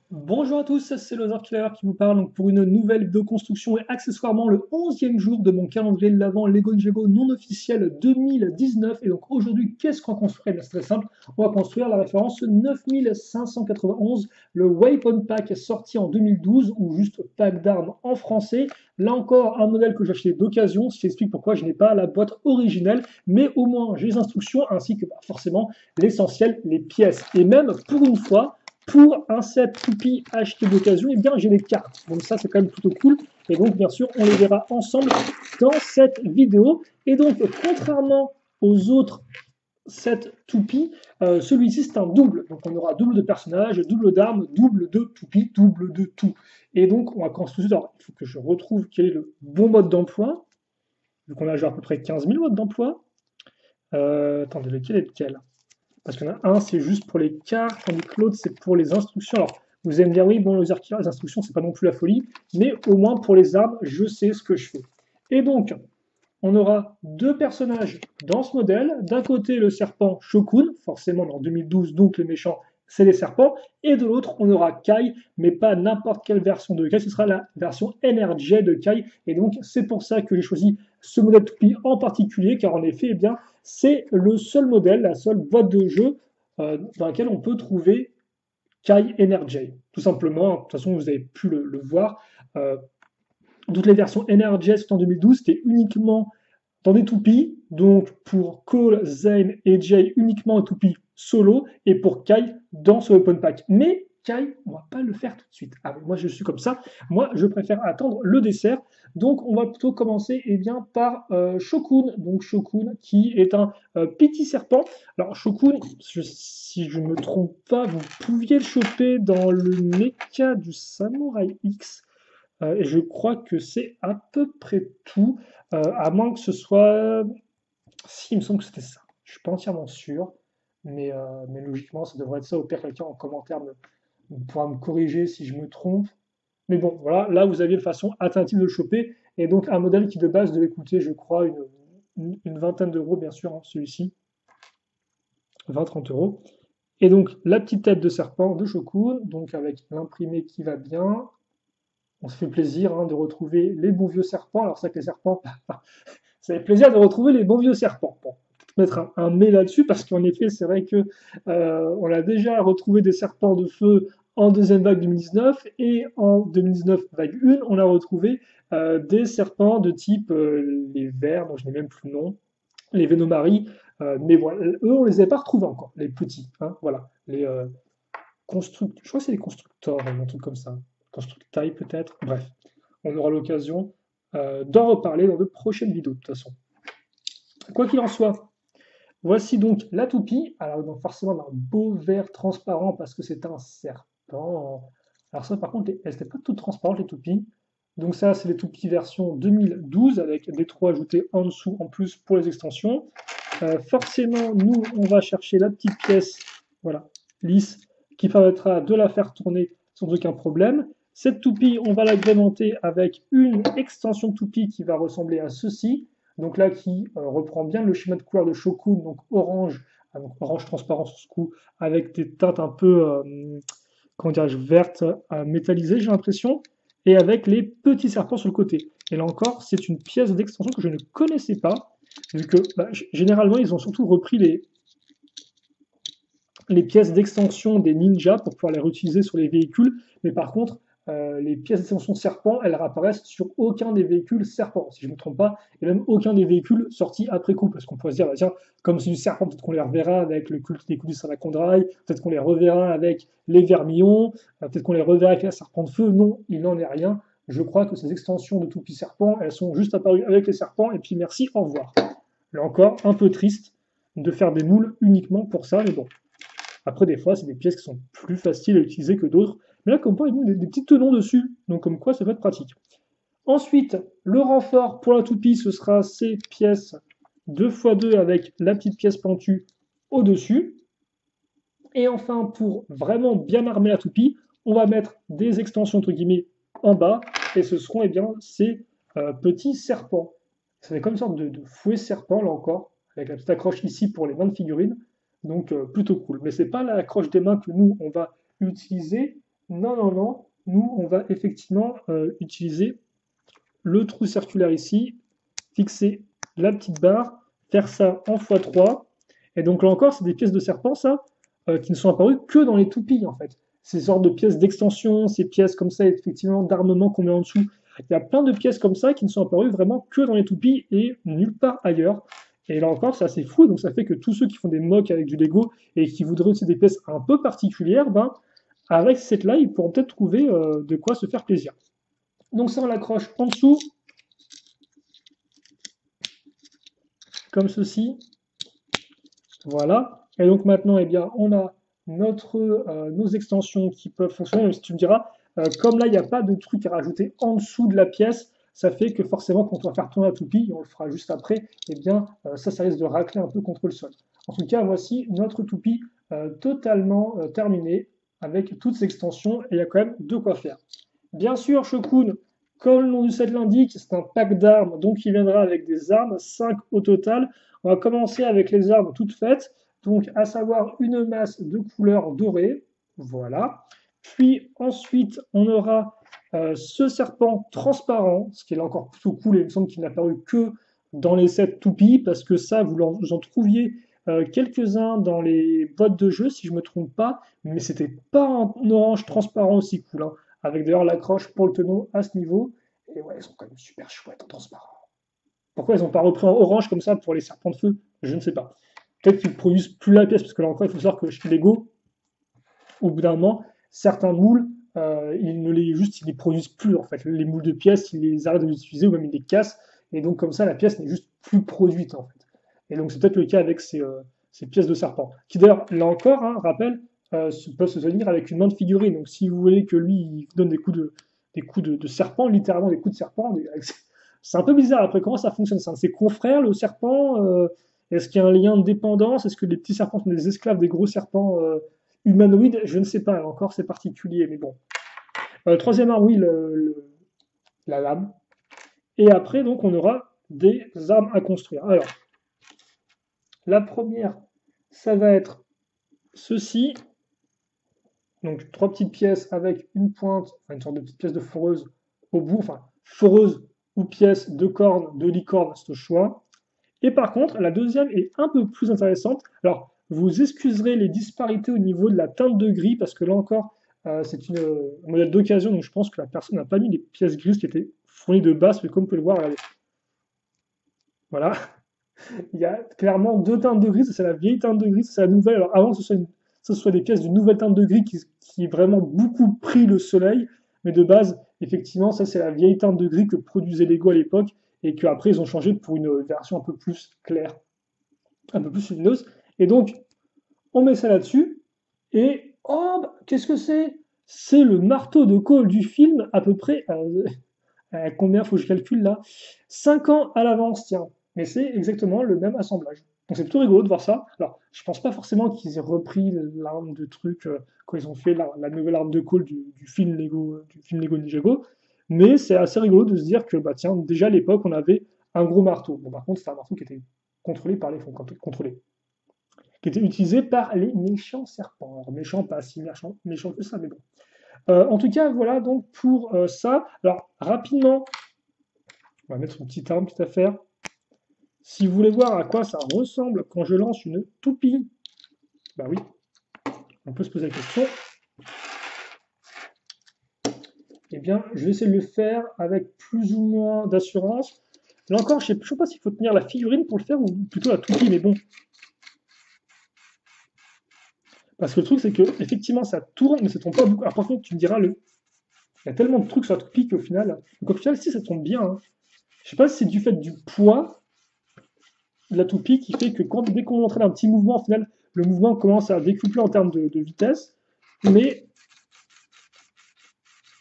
Bonjour à tous, c'est Lothar Killer qui vous parle donc pour une nouvelle vidéo construction et accessoirement le 11e jour de mon calendrier de l'Avent Lego Ninjago non officiel 2019. Et donc aujourd'hui, qu'est-ce qu'on construit? C'est très simple, on va construire la référence 9591, le Weapon Pack sorti en 2012 ou juste pack d'armes en français. Là encore, un modèle que j'ai acheté d'occasion, ce qui explique pourquoi je n'ai pas la boîte originelle, mais au moins j'ai les instructions ainsi que forcément l'essentiel, les pièces. Et même pour une fois, pour un set Toupie acheté d'occasion, eh bien j'ai les cartes. Donc ça c'est quand même plutôt cool. Et donc bien sûr on les verra ensemble dans cette vidéo. Et donc contrairement aux autres sets Toupie, celui-ci c'est un double. Donc on aura double de personnages, double d'armes, double de Toupie, double de tout. Et donc on va construire. Alors il faut que je retrouve quel est le bon mode d'emploi. Vu qu'on a genre à peu près 15 000 modes d'emploi. Attendez, lequel est lequel? Parce qu'il y en a un, c'est juste pour les cartes, tandis que l'autre, c'est pour les instructions. Alors, vous allez me dire, oui, bon, les instructions, c'est pas non plus la folie, mais au moins pour les armes, je sais ce que je fais. Et donc, on aura deux personnages dans ce modèle. D'un côté, le serpent Shokun, forcément en 2012, donc les méchants, c'est les serpents. Et de l'autre, on aura Kai, mais pas n'importe quelle version de Kai, ce sera la version NRJ de Kai. Et donc, c'est pour ça que j'ai choisi ce modèle Toupie en particulier, car en effet, eh bien, c'est le seul modèle, la seule boîte de jeu dans laquelle on peut trouver Kai NRJ. Tout simplement, de toute façon, vous avez pu le voir. Euh, toutes les versions NRJ sont en 2012, c'était uniquement dans des toupies, donc pour Cole, Zane et Jay uniquement un toupie solo, et pour Kai dans ce open pack. Mais Kai, on va pas le faire tout de suite. Ah, moi je suis comme ça, moi je préfère attendre le dessert. Donc on va plutôt commencer eh bien, par Shokun. Donc Shokun qui est un petit serpent. Alors Shokun, si je ne me trompe pas, vous pouviez le choper dans le mecha du Samurai X. Et je crois que c'est à peu près tout, à moins que ce soit. Si, il me semble que c'était ça. Je suis pas entièrement sûr, mais logiquement, ça devrait être ça. Au pire, quelqu'un en commentaire pourra me corriger si je me trompe. Mais bon, voilà, là, vous aviez une façon alternative de le choper, et donc un modèle qui de base devait coûter, je crois, une vingtaine d'euros, bien sûr, hein, celui-ci, 20-30 euros. Et donc, la petite tête de serpent de Shokun, donc avec l'imprimé qui va bien, on se fait plaisir hein, de retrouver les bons vieux serpents. Alors, c'est que les serpents, ça fait plaisir de retrouver les bons vieux serpents. Bon, mettre un mais là-dessus parce qu'en effet, c'est vrai que on a déjà retrouvé des serpents de feu en deuxième vague 2019 et en 2019 vague 1, on a retrouvé des serpents de type les vers, dont je n'ai même plus le nom, les Vénomari, mais voilà, eux, on les a pas retrouvés encore, les petits, hein, voilà, les je crois que c'est les constructeurs, un truc comme ça, constructail peut-être, bref, on aura l'occasion d'en reparler dans de prochaines vidéos de toute façon. Quoi qu'il en soit, voici donc la toupie. Alors, donc forcément, un beau vert transparent parce que c'est un serpent. Alors, ça, par contre, elles n'étaient pas toutes transparentes, les toupies. Donc, ça, c'est les toupies version 2012 avec des trous ajoutés en dessous en plus pour les extensions. Forcément, nous, on va chercher la petite pièce, voilà, lisse, qui permettra de la faire tourner sans aucun problème. Cette toupie, on va l'agrémenter avec une extension de toupie qui va ressembler à ceci. Donc là, qui reprend bien le schéma de couleur de Shokun, donc orange, donc orange transparent sur ce coup, avec des teintes un peu, comment dirais-je, vertes, métallisées, j'ai l'impression, et avec les petits serpents sur le côté. Et là encore, c'est une pièce d'extension que je ne connaissais pas, vu que bah, généralement, ils ont surtout repris les pièces d'extension des ninjas pour pouvoir les réutiliser sur les véhicules, mais par contre, les pièces d'extension serpent, elles apparaissent sur aucun des véhicules serpent, si je ne me trompe pas, et même aucun des véhicules sortis après coup, parce qu'on pourrait se dire, bah, tiens, comme c'est du serpent, peut-être qu'on les reverra avec le culte des coups du Salacondrai, peut-être qu'on les reverra avec les vermillons, peut-être qu'on les reverra avec la serpent de feu. Non, il n'en est rien. Je crois que ces extensions de Toupie Serpent, elles sont juste apparues avec les serpents, et puis merci, au revoir. Là encore, un peu triste de faire des moules uniquement pour ça, mais bon, après, des fois, c'est des pièces qui sont plus faciles à utiliser que d'autres. Mais là, comme quoi, il y a des petits tenons dessus. Donc, comme quoi, ça peut être pratique. Ensuite, le renfort pour la toupie, ce sera ces pièces 2x2 avec la petite pièce pentue au-dessus. Et enfin, pour vraiment bien armer la toupie, on va mettre des extensions, entre guillemets, en bas. Et ce seront, eh bien, ces petits serpents. Ça fait comme une sorte de fouet serpent, là encore, avec la petite accroche ici pour les mains de figurines. Donc, plutôt cool. Mais c'est pas l'accroche des mains que nous, on va utiliser. Non, non, non. Nous, on va effectivement utiliser le trou circulaire ici, fixer la petite barre, faire ça en x3. Et donc là encore, c'est des pièces de serpent, ça, qui ne sont apparues que dans les toupies, en fait. Ces sortes de pièces d'extension, ces pièces comme ça, effectivement, d'armement qu'on met en dessous. Il y a plein de pièces comme ça qui ne sont apparues vraiment que dans les toupies et nulle part ailleurs. Et là encore, c'est assez fou, donc ça fait que tous ceux qui font des mocks avec du Lego et qui voudraient aussi des pièces un peu particulières, ben, avec cette là, ils pourront peut-être trouver de quoi se faire plaisir. Donc ça, on l'accroche en dessous, comme ceci. Voilà. Et donc maintenant, eh bien, on a nos extensions qui peuvent fonctionner. Même si tu me diras, comme là, il n'y a pas de truc à rajouter en dessous de la pièce, ça fait que forcément, quand on va faire tourner la toupie, et on le fera juste après, eh bien, ça risque de racler un peu contre le sol. En tout cas, voici notre toupie totalement terminée avec toutes ces extensions et il y a quand même de quoi faire. Bien sûr, Shokun, comme le nom du set l'indique, c'est un pack d'armes, donc il viendra avec des armes, 5 au total. On va commencer avec les armes toutes faites, donc à savoir une masse de couleur dorée, voilà. Puis ensuite, on aura ce serpent transparent, ce qui est là encore plutôt cool et il me semble qu'il n'a paru que dans les sets toupies, parce que ça, vous en trouviez quelques-uns dans les boîtes de jeu, si je ne me trompe pas, mais c'était pas en orange transparent aussi cool, hein, avec d'ailleurs l'accroche pour le tenon à ce niveau. Et ouais, ils sont quand même super chouettes en transparent. Pourquoi ils n'ont pas repris en orange comme ça pour les serpents de feu? Je ne sais pas. Peut-être qu'ils produisent plus la pièce, parce que là encore, il faut savoir que chez Lego, au bout d'un moment, certains moules, ils les produisent plus en fait. Les moules de pièces, ils les arrêtent de les utiliser ou même ils les cassent. Et donc comme ça, la pièce n'est juste plus produite en fait. Et donc c'est peut-être le cas avec ces pièces de serpent, qui d'ailleurs, là encore, hein, rappel, peuvent se tenir avec une main de figurine. Donc si vous voulez que lui, il vous donne des coups de serpent, littéralement des coups de serpent, c'est un peu bizarre. Après, comment ça fonctionne? C'est un de ses confrères, le serpent? Est-ce qu'il y a un lien de dépendance? Est-ce que les petits serpents sont des esclaves des gros serpents humanoïdes? Je ne sais pas. Là encore, c'est particulier, mais bon. Troisième arme, oui, la lame. Et après, donc, on aura des armes à construire. Alors, la première, ça va être ceci. Donc, trois petites pièces avec une pointe, enfin, une sorte de petite pièce de foreuse au bout, enfin, foreuse ou pièce de corne, de licorne, c'est au choix. Et par contre, la deuxième est un peu plus intéressante. Alors, vous excuserez les disparités au niveau de la teinte de gris, parce que là encore, c'est un modèle d'occasion, donc je pense que la personne n'a pas mis les pièces grises qui étaient fournies de base, mais comme vous pouvez le voir, regardez. Voilà, il y a clairement deux teintes de gris, ça c'est la vieille teinte de gris, c'est la nouvelle. Alors avant que ce soit des pièces d'une nouvelle teinte de gris qui vraiment beaucoup pris le soleil, mais de base, effectivement, ça c'est la vieille teinte de gris que produisait Lego à l'époque, et qu'après ils ont changé pour une version un peu plus claire, un peu plus lumineuse. Et donc, on met ça là-dessus, et oh, bah, qu'est-ce que c'est? C'est le marteau de Cole du film, à peu près, combien faut que je calcule là? 5 ans à l'avance, tiens. Mais c'est exactement le même assemblage. Donc c'est plutôt rigolo de voir ça. Alors, je pense pas forcément qu'ils aient repris l'arme de truc quand ils ont fait la nouvelle arme de Cole du film Lego Ninjago, mais c'est assez rigolo de se dire que bah tiens, déjà à l'époque on avait un gros marteau. Bon par contre c'était un marteau qui était contrôlé par les fonds, contrôlé, qui était utilisé par les méchants serpents. Alors méchants, pas si méchants que ça, mais bon. En tout cas, voilà donc pour ça. Alors rapidement, on va mettre une petite arme, petite affaire. Si vous voulez voir à quoi ça ressemble quand je lance une toupie, bah oui, on peut se poser la question. Eh bien, je vais essayer de le faire avec plus ou moins d'assurance. Là encore, je ne sais pas s'il faut tenir la figurine pour le faire ou plutôt la toupie, mais bon. Parce que le truc, c'est que effectivement, ça tourne, mais ça tourne pas beaucoup. Alors, par contre, tu me diras, il y a tellement de trucs sur la toupie qu'au final, donc, au final, si ça tombe bien, hein. Je sais pas si c'est du fait du poids de la toupie qui fait que dès qu'on entraîne un petit mouvement, au final, le mouvement commence à décupler en termes de vitesse. Mais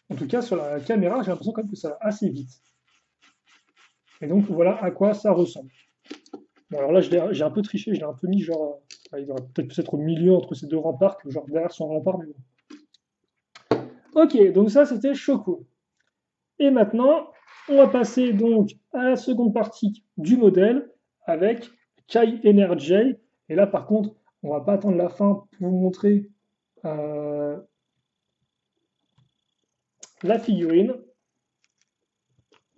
en tout cas, sur la caméra, j'ai l'impression quand même que ça va assez vite. Et donc, voilà à quoi ça ressemble. Bon, alors là, j'ai un peu triché, je l'ai un peu mis genre. Il devrait peut-être être au milieu entre ces deux remparts, que genre derrière son rempart, mais bon. Ok, donc ça, c'était Choco. Et maintenant, on va passer donc à la seconde partie du modèle avec Kai Energy. Et là, par contre, on va pas attendre la fin pour vous montrer. Euh, la figurine.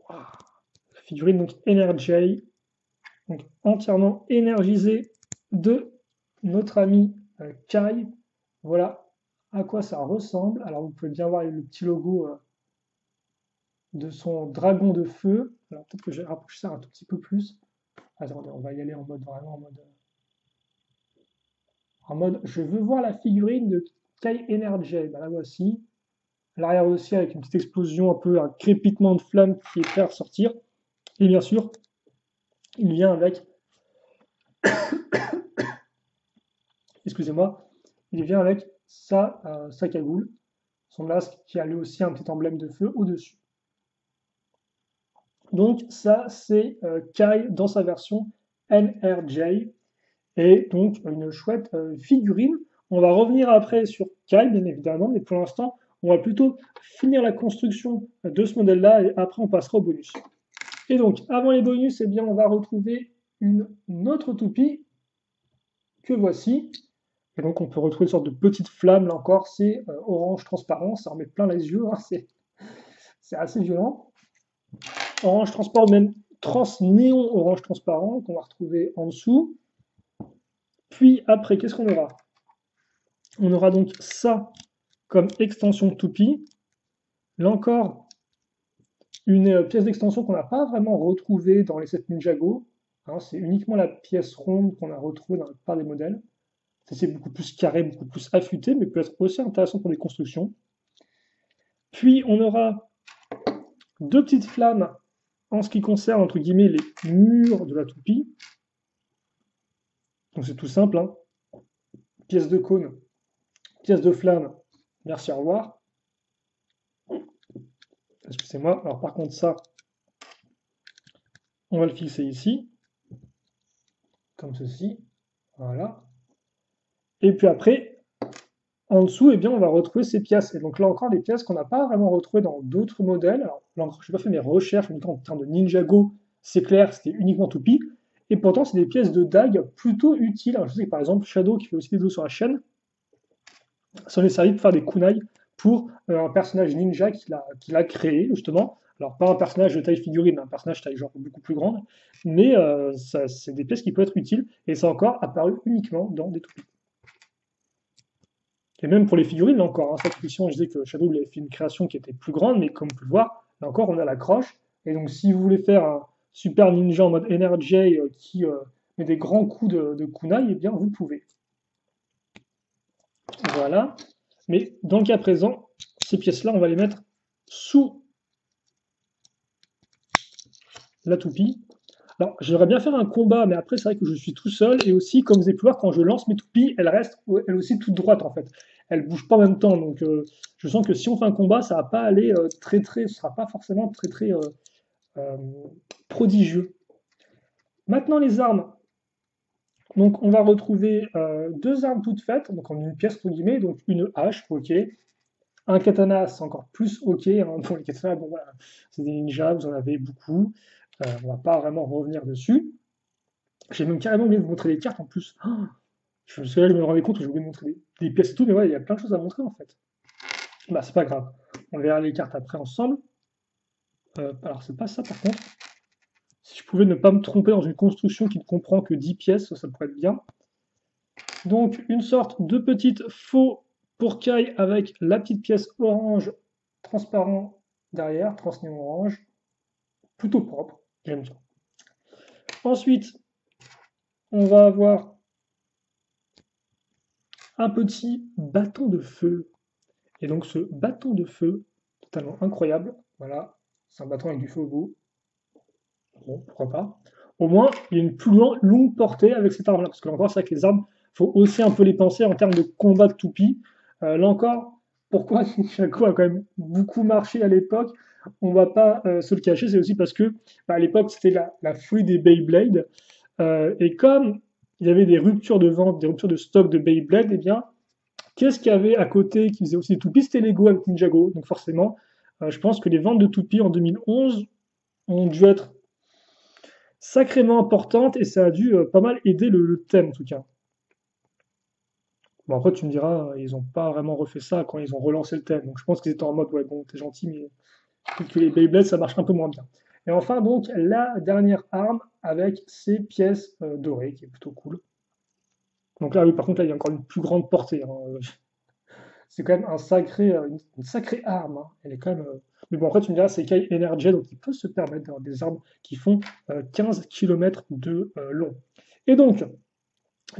La figurine donc Energy, donc entièrement énergisée de notre ami Kai. Voilà à quoi ça ressemble. Alors vous pouvez bien voir le petit logo de son dragon de feu. Alors peut-être que je vais rapprocher ça un tout petit peu plus. Attendez, on va y aller en mode vraiment en mode je veux voir la figurine de Kai Energy. Ben, la voici. L'arrière aussi avec une petite explosion, un peu un crépitement de flammes qui est prêt à ressortir. Et bien sûr, il vient avec, excusez-moi, il vient avec sa cagoule, son masque qui a lui aussi un petit emblème de feu au-dessus. Donc ça, c'est Kai dans sa version NRJ, et donc une chouette figurine. On va revenir après sur Kai, bien évidemment, mais pour l'instant, on va plutôt finir la construction de ce modèle-là, et après on passera au bonus. Et donc, avant les bonus, eh bien, on va retrouver une autre toupie que voici. Et donc, on peut retrouver une sorte de petite flamme, là encore, c'est orange transparent, ça en met plein les yeux, hein, c'est assez violent. Orange transparent, même trans-néon orange transparent, qu'on va retrouver en dessous. Puis après, qu'est-ce qu'on aura? On aura donc ça comme extension de toupie. Là encore, une pièce d'extension qu'on n'a pas vraiment retrouvée dans les 7 Ninjago. Hein, c'est uniquement la pièce ronde qu'on a retrouvée dans la plupart des modèles. C'est beaucoup plus carré, beaucoup plus affûté, mais peut être aussi intéressant pour des constructions. Puis on aura deux petites flammes en ce qui concerne, entre guillemets, les murs de la toupie. Donc c'est tout simple, hein. Pièce de cône, pièce de flamme, merci, au revoir. Excusez-moi, alors par contre ça, on va le fixer ici, comme ceci, voilà. Et puis après, en dessous, eh bien, on va retrouver ces pièces. Et donc là encore, des pièces qu'on n'a pas vraiment retrouvées dans d'autres modèles. Alors là encore, je n'ai pas fait mes recherches uniquement en termes de Ninjago, c'est clair, c'était uniquement toupie. Et pourtant, c'est des pièces de dague plutôt utiles. Alors, je sais que par exemple, Shadow, qui fait aussi des vidéos sur la chaîne, ça lui est servi pour faire des kunai pour un personnage ninja qu'il a créé, justement. Alors, pas un personnage de taille figurine, un personnage taille genre beaucoup plus grande, mais c'est des pièces qui peuvent être utiles, et ça a encore apparu uniquement dans des toupies. Et même pour les figurines, là encore, hein, cette fiction, je disais que Shadow avait fait une création qui était plus grande, mais comme on peut le voir, là encore, on a la croche. Et donc, si vous voulez faire un super ninja en mode Energy qui met des grands coups de kunai, eh bien, vous pouvez. Voilà. Mais dans le cas présent, ces pièces-là, on va les mettre sous la toupie. Alors, j'aimerais bien faire un combat, mais après, c'est vrai que je suis tout seul. Et aussi, comme vous avez pu voir, quand je lance mes toupies, elles restent elles aussi toutes droites, en fait. Elles ne bougent pas en même temps. Donc, je sens que si on fait un combat, ça ne va pas aller ce sera pas forcément très euh, prodigieux. Maintenant, les armes. Donc, on va retrouver deux armes toutes faites, donc en une pièce, entre guillemets. Donc, une hache, ok. Un katana, c'est encore plus ok. Hein. Pour les katanas, bon, voilà, c'est des ninjas, vous en avez beaucoup. On va pas vraiment revenir dessus. J'ai même carrément oublié de vous montrer les cartes en plus. Oh, je me rendais compte que j'ai oublié de montrer des pièces et tout, mais ouais, il y a plein de choses à montrer en fait. Bah, c'est pas grave. On verra les cartes après ensemble. Alors, c'est pas ça par contre. Si je pouvais ne pas me tromper dans une construction qui ne comprend que 10 pièces, ça pourrait être bien. Donc, une sorte de petite faux pour Kai avec la petite pièce orange transparent derrière, transnéon orange. Plutôt propre, j'aime bien. Ensuite, on va avoir un petit bâton de feu. Et donc ce bâton de feu, totalement incroyable, voilà, c'est un bâton avec du feu au bout. Bon, pourquoi pas. Au moins, il y a une plus longue portée avec cette arme-là, parce que là encore, c'est vrai que les armes, il faut aussi un peu les penser en termes de combat de toupie. Là encore, pourquoi Shaco a quand même beaucoup marché à l'époque, on va pas se le cacher, c'est aussi parce que bah, à l'époque, c'était la folie des Beyblade. Et comme il y avait des ruptures de vente, des ruptures de stock de Beyblade, eh bien, qu'est-ce qu'il y avait à côté qui faisait aussi des toupies? C'était Lego avec Ninjago. Donc forcément, je pense que les ventes de toupies en 2011 ont dû être sacrément importantes et ça a dû pas mal aider le thème en tout cas. Bon, après, tu me diras, ils n'ont pas vraiment refait ça quand ils ont relancé le thème. Donc, je pense qu'ils étaient en mode, ouais, bon, t'es gentil, mais peut-être que les Beyblades, ça marche un peu moins bien. Et enfin, donc, la dernière arme avec ces pièces dorées, qui est plutôt cool. Donc là, oui, par contre, là, il y a encore une plus grande portée, hein. C'est quand même une sacrée arme, hein. Elle est quand même. Mais bon, après, tu me diras, c'est Kai Energy, donc il peut se permettre d'avoir des armes qui font 15 km de long. Et donc,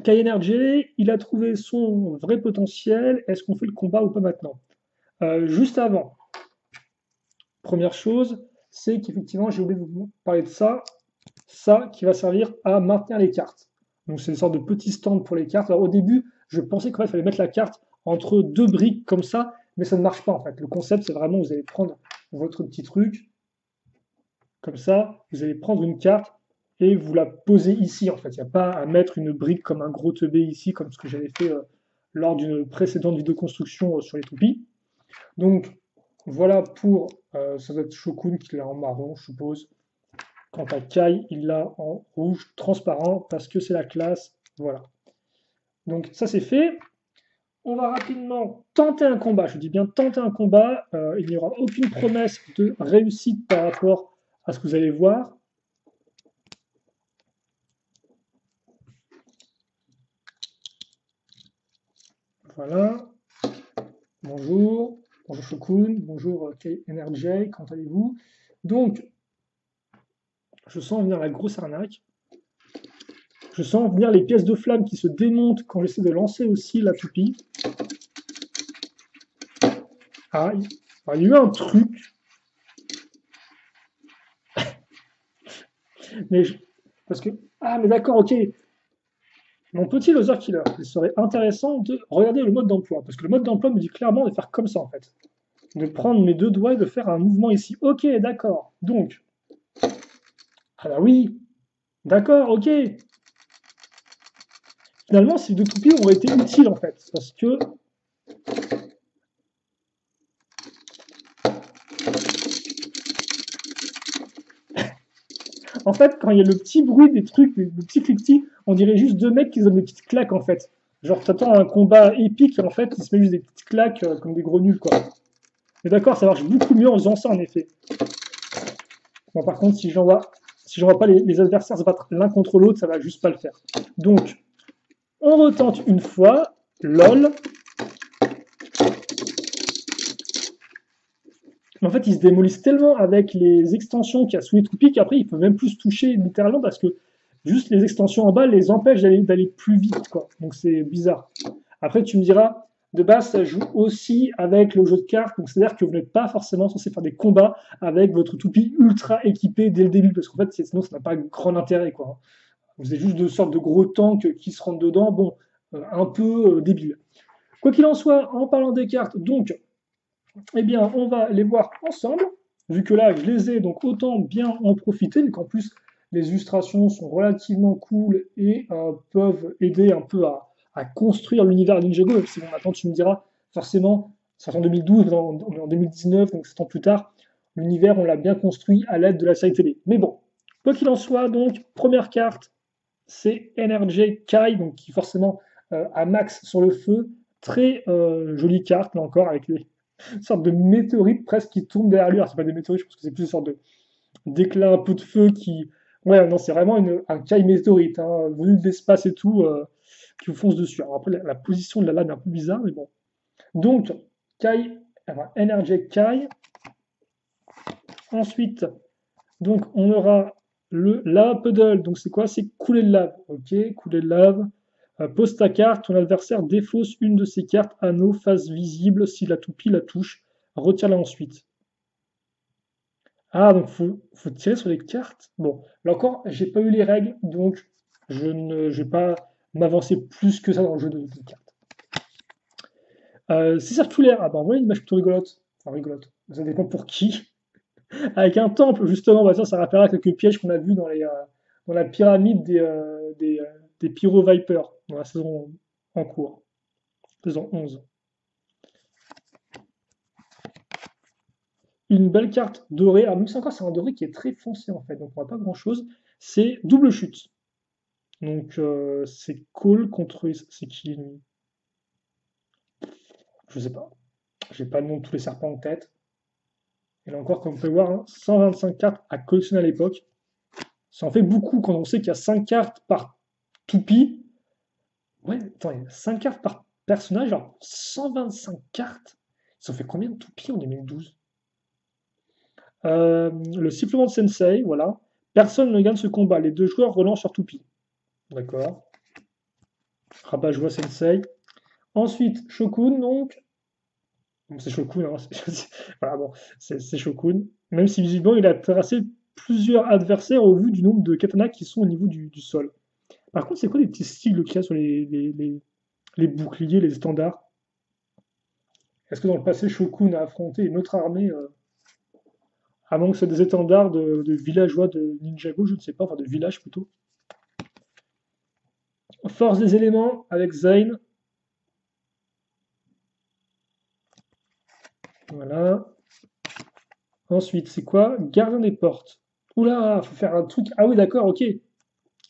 Kai Energy, il a trouvé son vrai potentiel. Est-ce qu'on fait le combat ou pas maintenant? Juste avant, première chose, c'est qu'effectivement, j'ai oublié de vous parler de ça. Ça qui va servir à maintenir les cartes. Donc, c'est une sorte de petit stand pour les cartes. Alors, au début, je pensais qu'il fallait mettre la carte entre deux briques comme ça, mais ça ne marche pas en fait. Le concept, c'est vraiment, vous allez prendre votre petit truc, comme ça, vous allez prendre une carte et vous la posez ici en fait. Il n'y a pas à mettre une brique comme un gros teubé ici, comme ce que j'avais fait lors d'une précédente vidéo construction sur les toupies. Donc, voilà pour, ça doit être Shokun qui l'a en marron, je suppose. Quant à Kai, il l'a en rouge transparent parce que c'est la classe. Voilà. Donc ça c'est fait. On va rapidement tenter un combat. Je dis bien tenter un combat. Il n'y aura aucune promesse de réussite par rapport à ce que vous allez voir. Voilà. Bonjour. Bonjour Shokun. Bonjour Kai Energy. Comment allez-vous? Donc, je sens venir la grosse arnaque. Je sens venir les pièces de flamme qui se démontent quand j'essaie de lancer aussi la toupie. Ah, il y a eu un truc, mais parce que ah mais d'accord, ok. Mon petit loser killer, il serait intéressant de regarder le mode d'emploi, parce que le mode d'emploi me dit clairement de faire comme ça en fait, de prendre mes deux doigts et de faire un mouvement ici. Ok, d'accord. Donc, ah bah oui, d'accord, ok. Finalement, ces deux toupies auraient été utiles en fait, parce que en fait, quand il y a le petit bruit des trucs, le petit cliquetis, on dirait juste deux mecs qui se donnent des petites claques en fait. Genre, t'attends un combat épique et en fait, ils se mettent juste des petites claques comme des gros nuls quoi. Mais d'accord, ça marche beaucoup mieux en faisant ça en effet. Bon, par contre, si j'envoie pas les adversaires se battre l'un contre l'autre, ça va juste pas le faire. Donc, on retente une fois, lol. Mais en fait, ils se démolissent tellement avec les extensions qu'il y a sous les toupies qu'après, ils peuvent même plus se toucher littéralement parce que juste les extensions en bas les empêchent d'aller plus vite, quoi. Donc c'est bizarre. Après, tu me diras, de base, ça joue aussi avec le jeu de cartes, donc c'est-à-dire que vous n'êtes pas forcément censé faire des combats avec votre toupie ultra équipée dès le début, parce qu'en fait, sinon, ça n'a pas grand intérêt, quoi. Vous êtes juste de sortes de gros tanks qui se rentrent dedans, bon, un peu débile. Quoi qu'il en soit, en parlant des cartes, donc, eh bien, on va les voir ensemble, vu que là, je les ai, donc autant bien en profiter, mais qu'en plus, les illustrations sont relativement cool et peuvent aider un peu à construire l'univers Ninjago, même si bon, maintenant tu me diras, forcément, c'est en 2012, on est en 2019, donc 7 ans plus tard, l'univers, on l'a bien construit à l'aide de la série télé. Mais bon, quoi qu'il en soit, donc, première carte, c'est Energy Kai, donc qui forcément a max sur le feu. Très jolie carte, là encore, avec une sorte de météorite presque qui tourne derrière lui. Alors, c'est pas des météorites, je pense que c'est plus une sorte d'éclat un peu de feu qui. Ouais, non, c'est vraiment un Kai météorite, hein, venu de l'espace et tout, qui vous fonce dessus. Alors après, la position de la lame est un peu bizarre, mais bon. Donc, Kai, enfin, Energy Kai. Ensuite, donc, on aura le lava puddle. Donc, c'est quoi? C'est couler de lave. Ok, couler de lave. Pose ta carte, ton adversaire défausse une de ses cartes anneaux face visible si la toupie la touche. Retire-la ensuite. Ah, donc faut tirer sur les cartes. Bon, là encore, j'ai pas eu les règles, donc je vais pas m'avancer plus que ça dans le jeu de cartes. C'est circulaire. Ah bah, voilà une image plutôt rigolote. Enfin, rigolote. Ça dépend pour qui. Avec un temple, justement, bah, ça rappellera quelques pièges qu'on a vus dans la pyramide des Pyro Vipers dans la saison en cours, saison 11. Une belle carte dorée. Alors, même si encore, c'est un doré qui est très foncé en fait, donc on voit pas grand chose. C'est double chute. Donc, c'est cool contre. C'est qui lui? Je sais pas. J'ai pas le nom de tous les serpents en tête. Et là encore, comme vous pouvez voir, hein, 125 cartes à collectionner à l'époque. Ça en fait beaucoup quand on sait qu'il y a 5 cartes par toupie. Ouais, attends, il y a 5 cartes par personnage, alors 125 cartes. Ça en fait combien de toupies en 2012? Le sifflement de Sensei, voilà. Personne ne gagne ce combat. Les deux joueurs relancent leur toupie. D'accord. Rabat-joie Sensei. Ensuite, Shokun, donc. Bon, c'est Shokun, hein, voilà, bon, c'est Shokun. Même si visiblement il a terrassé plusieurs adversaires au vu du nombre de katanas qui sont au niveau du sol. Par contre, c'est quoi les petits sigles qu'il y a sur les boucliers, les standards? Est-ce que dans le passé, Shokun a affronté une autre armée, à moins que ce soit des étendards de villageois de Ninjago, je ne sais pas, enfin de village plutôt. Force des éléments avec Zayn. Voilà. Ensuite, c'est quoi? Gardien des portes. Oula, faut faire un truc. Ah oui, d'accord, ok.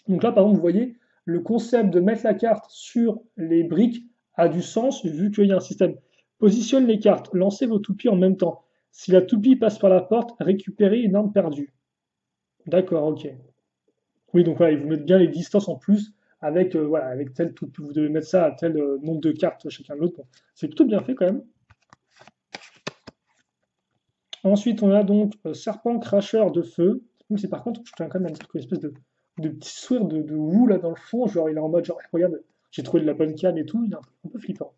Donc là, par exemple, vous voyez, le concept de mettre la carte sur les briques a du sens vu qu'il y a un système. Positionne les cartes, lancez vos toupies en même temps. Si la toupie passe par la porte, récupérez une arme perdue. D'accord, ok. Oui, donc voilà, ils vous mettent bien les distances en plus avec, voilà, avec tel toupie. Vous devez mettre ça à tel nombre de cartes chacun de l'autre. Bon, c'est plutôt bien fait quand même. Ensuite, on a donc serpent cracheur de feu. Donc, c'est par contre, je tiens quand même une espèce de petit sourire de Wu là dans le fond. Genre, il est en mode, genre, regarde, j'ai trouvé de la bonne cam et tout. Il est un peu flippant.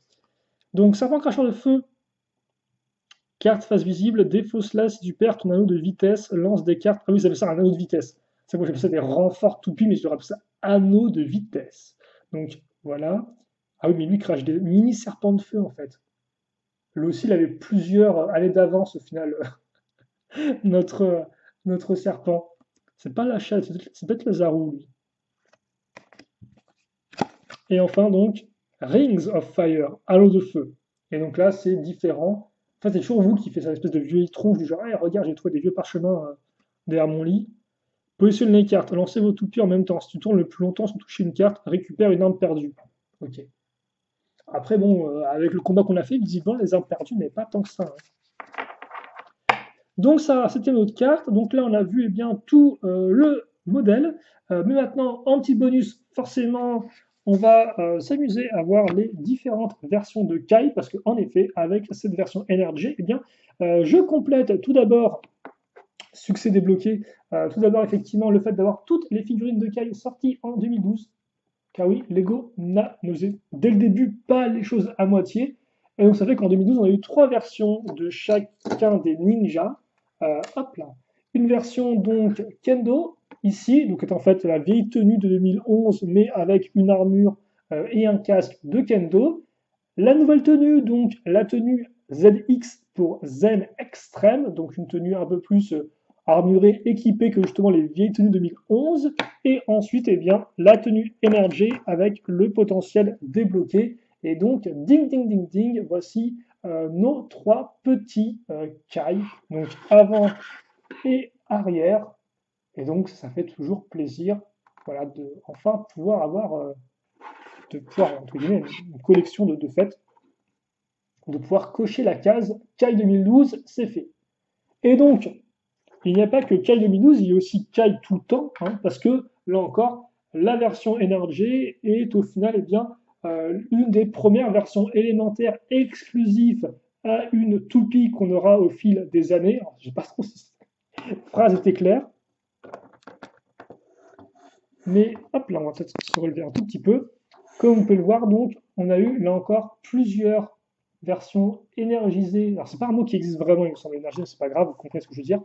Donc, serpent cracheur de feu, carte face visible, défausse-la si tu perds ton anneau de vitesse, lance des cartes. Ah oui, ça veut ça un anneau de vitesse. C'est moi j'appelle ça des renforts toupies, mais je leur appelle ça anneau de vitesse. Donc, voilà. Ah oui, mais lui, il crache des mini serpents de feu en fait. Lui aussi, il avait plusieurs années d'avance au final. notre, notre serpent. C'est pas la chatte, c'est peut-être le zarou, lui. Et enfin, donc, Rings of Fire, halo de feu. Et donc là, c'est différent. En fait, c'est toujours vous qui faites cette espèce de vieille tronche du genre, hey, regarde, j'ai trouvé des vieux parchemins derrière mon lit. Positionnez les cartes, lancez vos toupies en même temps. Si tu tournes le plus longtemps sans toucher une carte, récupère une arme perdue. Ok. Après, bon, avec le combat qu'on a fait, visiblement, les armes perdues n'est pas tant que ça, hein. Donc ça, c'était notre carte. Donc là, on a vu eh bien, tout le modèle. Mais maintenant, en petit bonus, forcément, on va s'amuser à voir les différentes versions de Kai, parce qu'en effet, avec cette version NRG, eh bien, je complète tout d'abord, succès débloqué, tout d'abord effectivement le fait d'avoir toutes les figurines de Kai sorties en 2012. Car oui, Lego n'a n'osé dès le début pas les choses à moitié. Et donc ça fait qu'en 2012, on a eu 3 versions de chacun des ninjas. Hop là. Une version donc Kendo, ici, donc est en fait la vieille tenue de 2011, mais avec une armure et un casque de Kendo. La nouvelle tenue, donc la tenue ZX pour Zen Extreme, donc une tenue un peu plus armurée, équipée que justement les vieilles tenues 2011. Et ensuite, eh bien, la tenue Energy avec le potentiel débloqué. Et donc, ding, ding, ding, ding, voici nos 3 petits Kai, donc avant et arrière. Et donc, ça fait toujours plaisir, voilà, de enfin pouvoir avoir, de pouvoir, entre guillemets, une collection de fêtes, de pouvoir cocher la case Kai 2012, c'est fait. Et donc, il n'y a pas que Kai 2012, il y a aussi Kai tout le temps, hein, parce que là encore, la version NRG est au final eh bien, une des premières versions élémentaires exclusives à une toupie qu'on aura au fil des années. Alors, je ne sais pas trop si cette phrase était claire, mais hop là, on va peut-être se relever un tout petit peu. Comme vous pouvez le voir, donc, on a eu là encore plusieurs versions énergisées. Alors, c'est pas un mot qui existe vraiment, il me semble, énergisé, c'est pas grave, vous comprenez ce que je veux dire.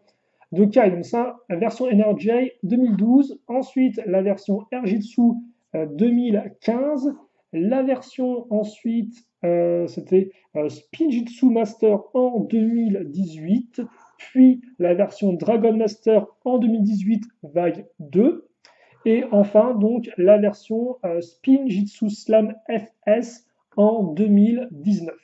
De Kai, donc ça, la version Energy 2012. Ensuite, la version Erjitsu 2015. La version ensuite, c'était Spinjitsu Master en 2018. Puis la version Dragon Master en 2018, vague 2. Et enfin, donc, la version Spinjitsu Slam FS en 2019.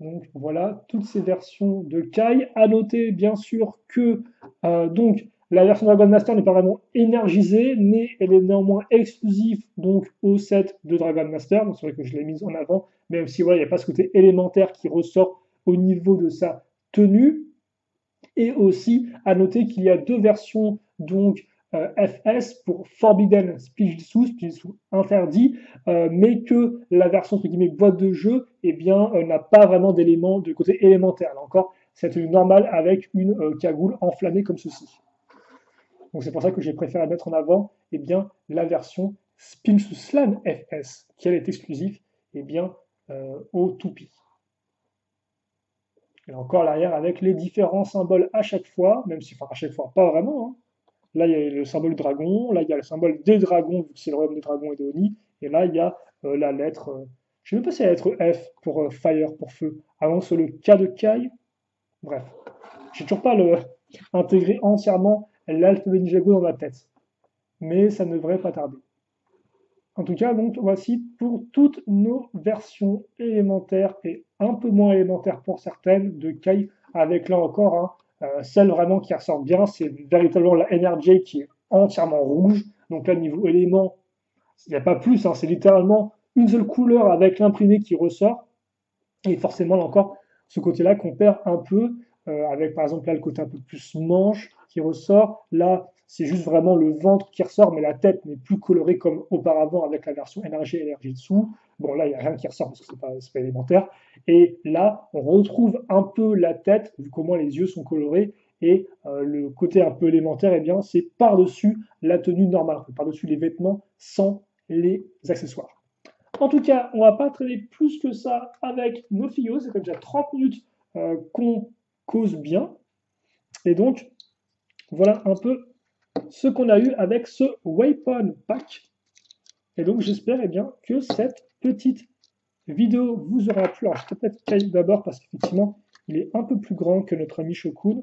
Donc voilà toutes ces versions de Kai. À noter bien sûr que donc La version Dragon Master n'est pas vraiment énergisée, mais elle est néanmoins exclusive donc au set de Dragon Master. Donc c'est vrai que je l'ai mise en avant, même si voilà, il n'y a pas ce côté élémentaire qui ressort au niveau de sa tenue. Et aussi à noter qu'il y a deux versions donc FS pour Forbidden Spijitsu interdit, mais que la version entre guillemets boîte de jeu eh bien n'a pas vraiment d'éléments de côté élémentaire. Là encore, c'est une normale avec une cagoule enflammée comme ceci. Donc c'est pour ça que j'ai préféré mettre en avant eh bien, la version Spinsu Slam FS, qui elle est exclusive eh bien, au toupie. Et encore l'arrière avec les différents symboles à chaque fois, même si, enfin à chaque fois, pas vraiment. Hein. Là, il y a le symbole dragon, là, il y a le symbole des dragons, vu que c'est le royaume des dragons et de Oni, et là, il y a la lettre, je ne sais même pas si c'est la lettre F pour fire, pour feu, avant que ce soit le K de Kai. Bref, j'ai toujours pas intégré entièrement l'alphabet Ninjago dans ma tête, mais ça ne devrait pas tarder. En tout cas, donc voici pour toutes nos versions élémentaires et un peu moins élémentaires pour certaines de Kai, avec là encore celle vraiment qui ressort bien, c'est véritablement la NRJ qui est entièrement rouge. Donc là, niveau élément, il n'y a pas plus, hein, c'est littéralement une seule couleur avec l'imprimé qui ressort. Et forcément, là encore, ce côté-là qu'on perd un peu, avec par exemple là le côté un peu plus manche qui ressort. Là, c'est juste vraiment le ventre qui ressort, mais la tête n'est plus colorée comme auparavant avec la version NRG et NRG dessous. Bon, là, il n'y a rien qui ressort parce que c'est pas élémentaire. Et là, on retrouve un peu la tête, vu comment les yeux sont colorés. Et le côté un peu élémentaire, eh bien, c'est par-dessus la tenue normale, par-dessus les vêtements sans les accessoires. En tout cas, on va pas traîner plus que ça avec nos figurines. Ça fait déjà 30 minutes qu'on cause bien. Et donc, voilà un peu ce qu'on a eu avec ce Weapon Pack. Et donc, j'espère eh bien, que cette petite vidéo vous aura plu. Alors, je vais peut-être Kai d'abord parce qu'effectivement, il est un peu plus grand que notre ami Shokun.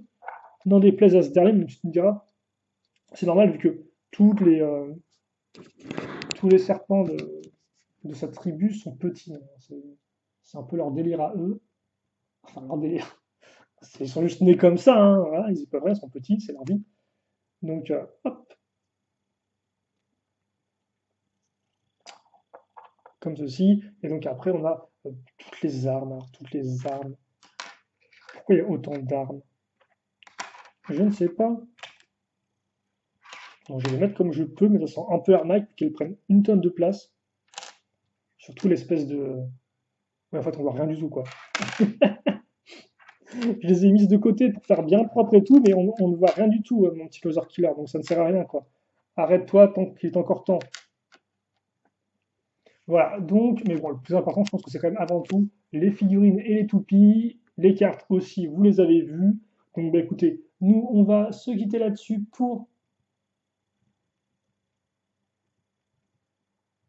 N'en déplaise à Sterling, tu me diras, c'est normal vu que tous les serpents de sa tribu sont petits. C'est un peu leur délire à eux. Enfin, leur délire. Ils sont juste nés comme ça, hein, voilà, ils y peuvent rien, ils sont petits, c'est leur vie. Donc, hop, comme ceci. Et donc après, on a toutes les armes. Alors, toutes les armes. Pourquoi il y a autant d'armes? Je ne sais pas. Donc, je vais les mettre comme je peux, mais ça sent un peu arnaque, qu'elles prennent une tonne de place. Surtout l'espèce de... Ouais, en fait, on voit rien du tout, quoi. Je les ai mises de côté pour faire bien propre et tout, mais on ne voit rien du tout, mon petit Loser Killer, donc ça ne sert à rien, quoi. Arrête-toi tant qu'il est encore temps. Voilà, donc, mais bon, le plus important, je pense que c'est quand même avant tout les figurines et les toupies, les cartes aussi, vous les avez vues. Donc, bah, écoutez, nous, on va se quitter là-dessus pour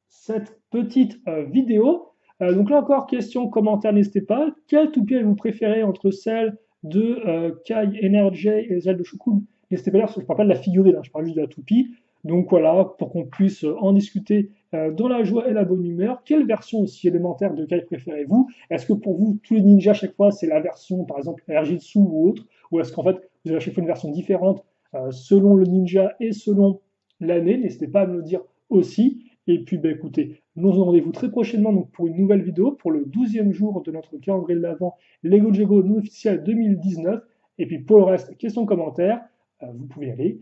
cette petite vidéo. Donc là encore, question, commentaire, n'hésitez pas. Quelle toupie avez-vous préférée entre celle de Kai Energy et celle de Shukun? N'hésitez pas, parce que je ne parle pas de la figurine, hein, je parle juste de la toupie. Donc voilà, pour qu'on puisse en discuter dans la joie et la bonne humeur. Quelle version aussi élémentaire de Kai préférez-vous? Est-ce que pour vous, tous les ninjas, à chaque fois, c'est la version, par exemple, Erjitsu ou autre? Ou est-ce qu'en fait, vous avez à chaque fois une version différente selon le ninja et selon l'année? N'hésitez pas à me le dire aussi. Et puis, bah, écoutez, nous avons rendez-vous très prochainement donc, pour une nouvelle vidéo, pour le 12e jour de notre calendrier de l'Avent Lego Jego non officiel 2019. Et puis pour le reste, questions, commentaires, vous pouvez y aller.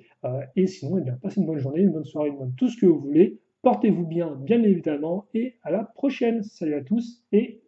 Et sinon, eh bien, passez une bonne journée, une bonne soirée, une bonne tout ce que vous voulez. Portez-vous bien, bien évidemment, et à la prochaine. Salut à tous et